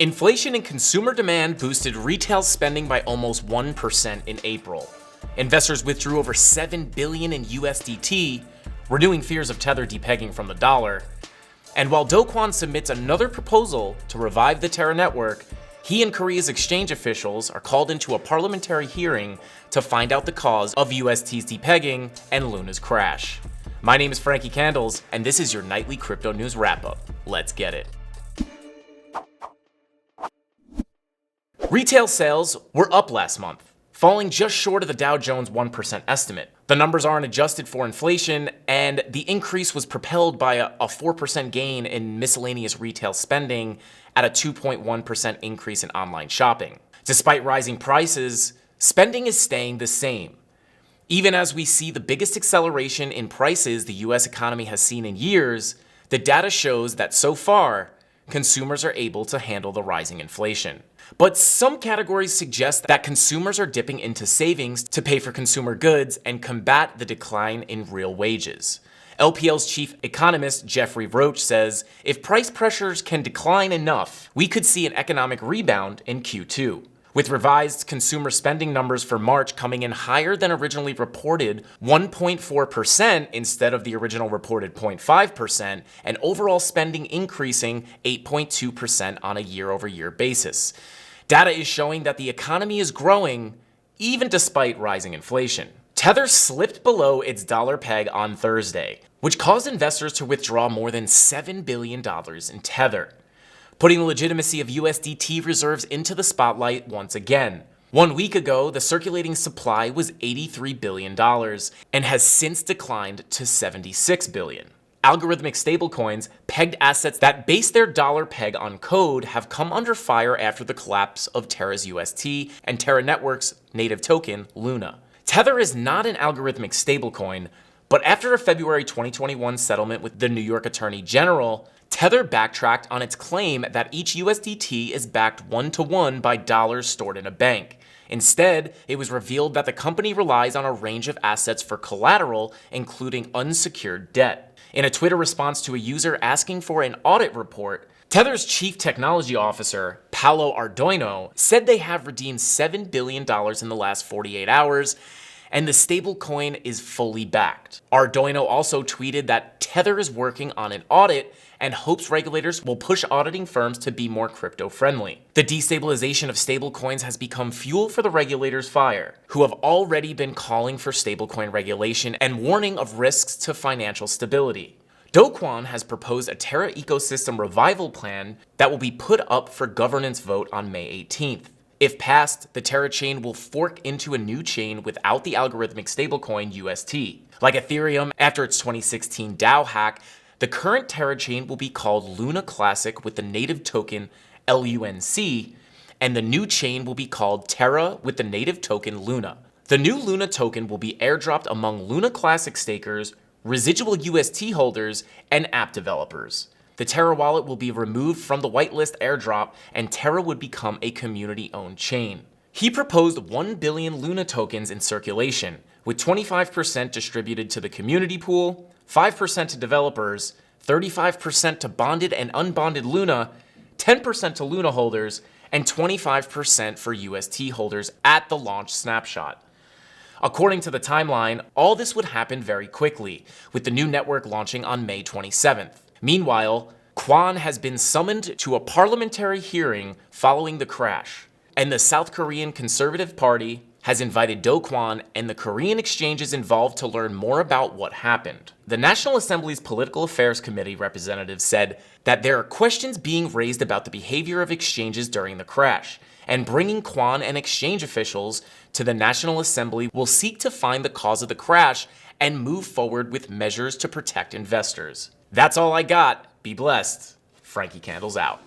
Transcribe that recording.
Inflation and consumer demand boosted retail spending by almost 1% in April. Investors withdrew over $7 billion in USDT, renewing fears of Tether depegging from the dollar. And while Do Kwan submits another proposal to revive the Terra Network, he and Korea's exchange officials are called into a parliamentary hearing to find out the cause of UST's depegging and Luna's crash. My name is Frankie Candles, and this is your nightly crypto news wrap-up. Let's get it. Retail sales were up last month, falling just short of the Dow Jones 1% estimate. The numbers aren't adjusted for inflation, and the increase was propelled by a 4% gain in miscellaneous retail spending at a 2.1% increase in online shopping. Despite rising prices, spending is staying the same. Even as we see the biggest acceleration in prices the US economy has seen in years, the data shows that so far, consumers are able to handle the rising inflation. But some categories suggest that consumers are dipping into savings to pay for consumer goods and combat the decline in real wages. LPL's chief economist Jeffrey Roach says, if price pressures can decline enough, we could see an economic rebound in Q2. With revised consumer spending numbers for March coming in higher than originally reported 1.4% instead of the original reported 0.5%, and overall spending increasing 8.2% on a year-over-year basis. Data is showing that the economy is growing even despite rising inflation. Tether slipped below its dollar peg on Thursday, which caused investors to withdraw more than $7 billion in Tether, putting the legitimacy of USDT reserves into the spotlight once again. 1 week ago, the circulating supply was $83 billion and has since declined to $76 billion. Algorithmic stablecoins, pegged assets that base their dollar peg on code, have come under fire after the collapse of Terra's UST and Terra Network's native token, Luna. Tether is not an algorithmic stablecoin, but after a February 2021 settlement with the New York Attorney General, Tether backtracked on its claim that each USDT is backed one-to-one by dollars stored in a bank. Instead, it was revealed that the company relies on a range of assets for collateral, including unsecured debt. In a Twitter response to a user asking for an audit report, Tether's chief technology officer, Paolo Ardoino, said they have redeemed $7 billion in the last 48 hours, and the stablecoin is fully backed. Ardoino also tweeted that Tether is working on an audit and hopes regulators will push auditing firms to be more crypto-friendly. The destabilization of stablecoins has become fuel for the regulators' fire, who have already been calling for stablecoin regulation and warning of risks to financial stability. Do Kwan has proposed a Terra ecosystem revival plan that will be put up for governance vote on May 18th. If passed, the Terra chain will fork into a new chain without the algorithmic stablecoin UST. Like Ethereum after its 2016 DAO hack, the current Terra chain will be called Luna Classic with the native token LUNC, and the new chain will be called Terra with the native token Luna. The new Luna token will be airdropped among Luna Classic stakers, residual UST holders, and app developers. The Terra wallet will be removed from the whitelist airdrop, and Terra would become a community-owned chain. He proposed 1 billion Luna tokens in circulation, with 25% distributed to the community pool, 5% to developers, 35% to bonded and unbonded Luna, 10% to Luna holders, and 25% for UST holders at the launch snapshot. According to the timeline, all this would happen very quickly, with the new network launching on May 27th. Meanwhile, Kwan has been summoned to a parliamentary hearing following the crash, and the South Korean Conservative Party has invited Do Kwan and the Korean exchanges involved to learn more about what happened. The National Assembly's Political Affairs Committee representative said that there are questions being raised about the behavior of exchanges during the crash, and bringing Kwan and exchange officials to the National Assembly will seek to find the cause of the crash and move forward with measures to protect investors. That's all I got. Be blessed. Frankie Candles out.